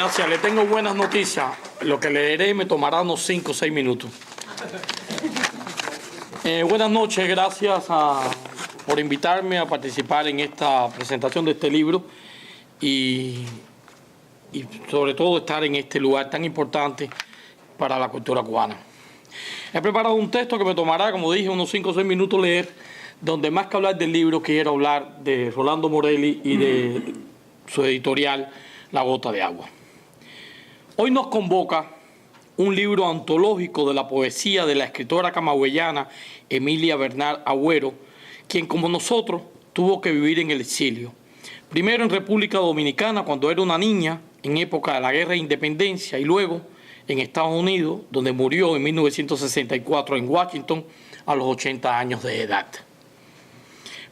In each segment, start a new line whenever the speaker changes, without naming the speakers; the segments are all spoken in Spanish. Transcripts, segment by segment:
Gracias, le tengo buenas noticias. Lo que leeré me tomará unos 5 o 6 minutos. Buenas noches, gracias por invitarme a participar en esta presentación de este libro y sobre todo estar en este lugar tan importante para la cultura cubana. He preparado un texto que me tomará, como dije, unos 5 o 6 minutos leer, donde más que hablar del libro quiero hablar de Rolando Morelli y de su editorial La Gota de Agua. Hoy nos convoca un libro antológico de la poesía de la escritora camagüeyana Emilia Bernal Agüero, quien como nosotros tuvo que vivir en el exilio. Primero en República Dominicana cuando era una niña, en época de la Guerra de Independencia, y luego en Estados Unidos, donde murió en 1964 en Washington a los 80 años de edad.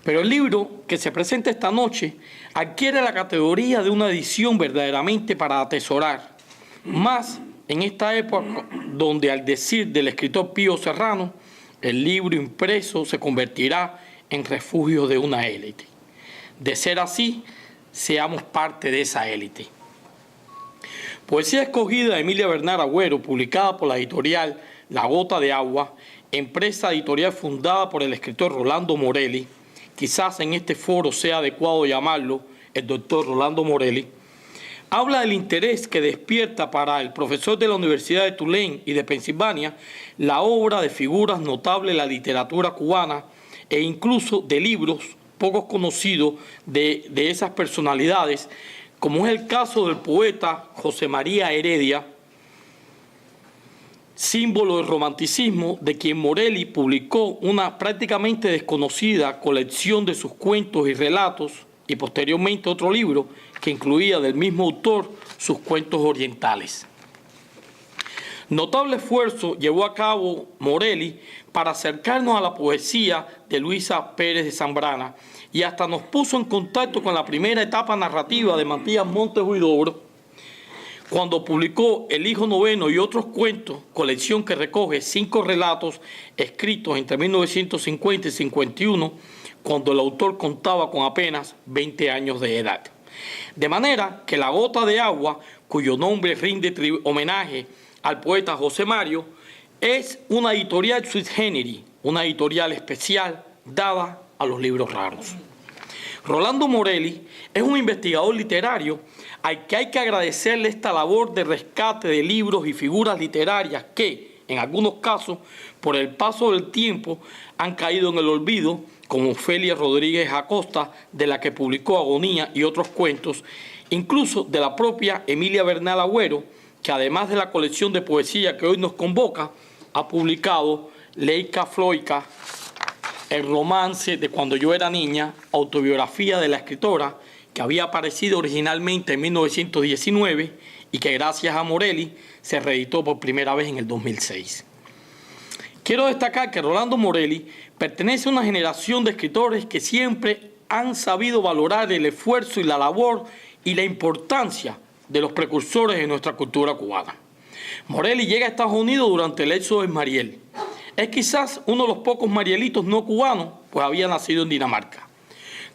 Pero el libro que se presenta esta noche adquiere la categoría de una edición verdaderamente para atesorar, más en esta época donde, al decir del escritor Pío Serrano, el libro impreso se convertirá en refugio de una élite. De ser así, seamos parte de esa élite. Poesía escogida de Emilia Bernal Agüero, publicada por la editorial La Gota de Agua, empresa editorial fundada por el escritor Rolando Morelli. Quizás en este foro sea adecuado llamarlo el doctor Rolando Morelli. Habla del interés que despierta para el profesor de la Universidad de Tulane y de Pensilvania la obra de figuras notables de la literatura cubana e incluso de libros pocos conocidos de esas personalidades, como es el caso del poeta José María Heredia, símbolo del romanticismo, de quien Morelli publicó una prácticamente desconocida colección de sus cuentos y relatos, y posteriormente otro libro que incluía del mismo autor sus cuentos orientales. Notable esfuerzo llevó a cabo Morelli para acercarnos a la poesía de Luisa Pérez de Zambrana y hasta nos puso en contacto con la primera etapa narrativa de Matías Montes Huidobro, cuando publicó El Hijo Noveno y otros cuentos, colección que recoge 5 relatos escritos entre 1950 y 51, cuando el autor contaba con apenas 20 años de edad. De manera que La Gota de Agua, cuyo nombre rinde homenaje al poeta José Mario, es una editorial sui generis, una editorial especial dada a los libros raros. Rolando Morelli es un investigador literario al que hay que agradecerle esta labor de rescate de libros y figuras literarias que, en algunos casos, por el paso del tiempo, han caído en el olvido, como Ofelia Rodríguez Acosta, de la que publicó Agonía y otros cuentos, incluso de la propia Emilia Bernal Agüero, que además de la colección de poesía que hoy nos convoca, ha publicado Leica Floica, el romance de Cuando yo era niña, autobiografía de la escritora, que había aparecido originalmente en 1919 y que gracias a Morelli se reeditó por primera vez en el 2006. Quiero destacar que Rolando Morelli pertenece a una generación de escritores que siempre han sabido valorar el esfuerzo y la labor y la importancia de los precursores de nuestra cultura cubana. Morelli llega a Estados Unidos durante el éxodo de Mariel. Es quizás uno de los pocos marielitos no cubanos, pues había nacido en Dinamarca.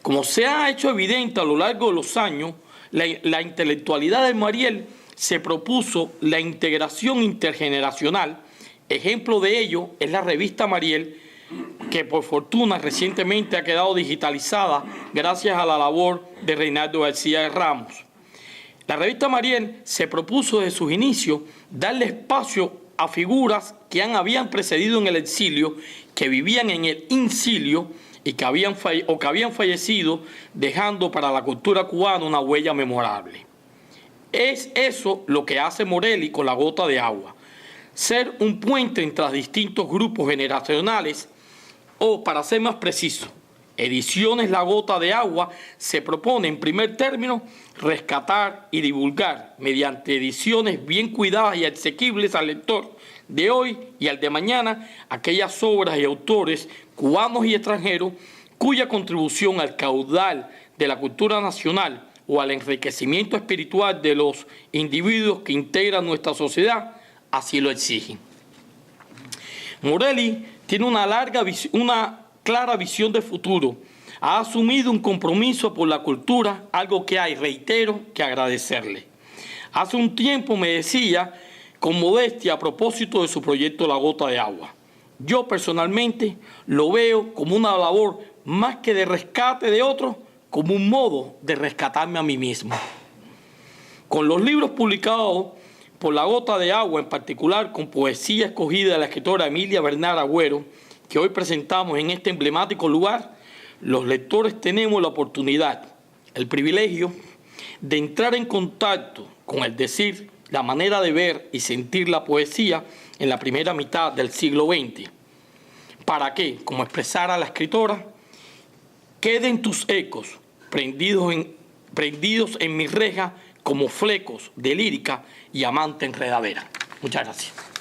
Como se ha hecho evidente a lo largo de los años, la intelectualidad de Mariel se propuso la integración intergeneracional. Ejemplo de ello es la revista Mariel, que por fortuna recientemente ha quedado digitalizada gracias a la labor de Reinaldo García de Ramos. La revista Mariel se propuso desde sus inicios darle espacio a figuras que habían precedido en el exilio, que vivían en el incilio y que habían fallecido, dejando para la cultura cubana una huella memorable. Es eso lo que hace Morelli con La Gota de Agua, ser un puente entre distintos grupos generacionales, o para ser más preciso, Ediciones La Gota de Agua se propone en primer término rescatar y divulgar mediante ediciones bien cuidadas y asequibles al lector de hoy y al de mañana aquellas obras y autores cubanos y extranjeros cuya contribución al caudal de la cultura nacional o al enriquecimiento espiritual de los individuos que integran nuestra sociedad así lo exigen. Morelli tiene una clara visión de futuro. Ha asumido un compromiso por la cultura, algo que hay, reitero, que agradecerle. Hace un tiempo me decía con modestia a propósito de su proyecto La Gota de Agua: yo personalmente lo veo como una labor más que de rescate de otros, como un modo de rescatarme a mí mismo. Con los libros publicados por La Gota de Agua, en particular con poesía escogida de la escritora Emilia Bernal Agüero, que hoy presentamos en este emblemático lugar, los lectores tenemos la oportunidad, el privilegio de entrar en contacto con el decir, la manera de ver y sentir la poesía en la primera mitad del siglo XX, para que, como expresara la escritora, queden tus ecos prendidos en mi reja como flecos de lírica y amante enredadera. Muchas gracias.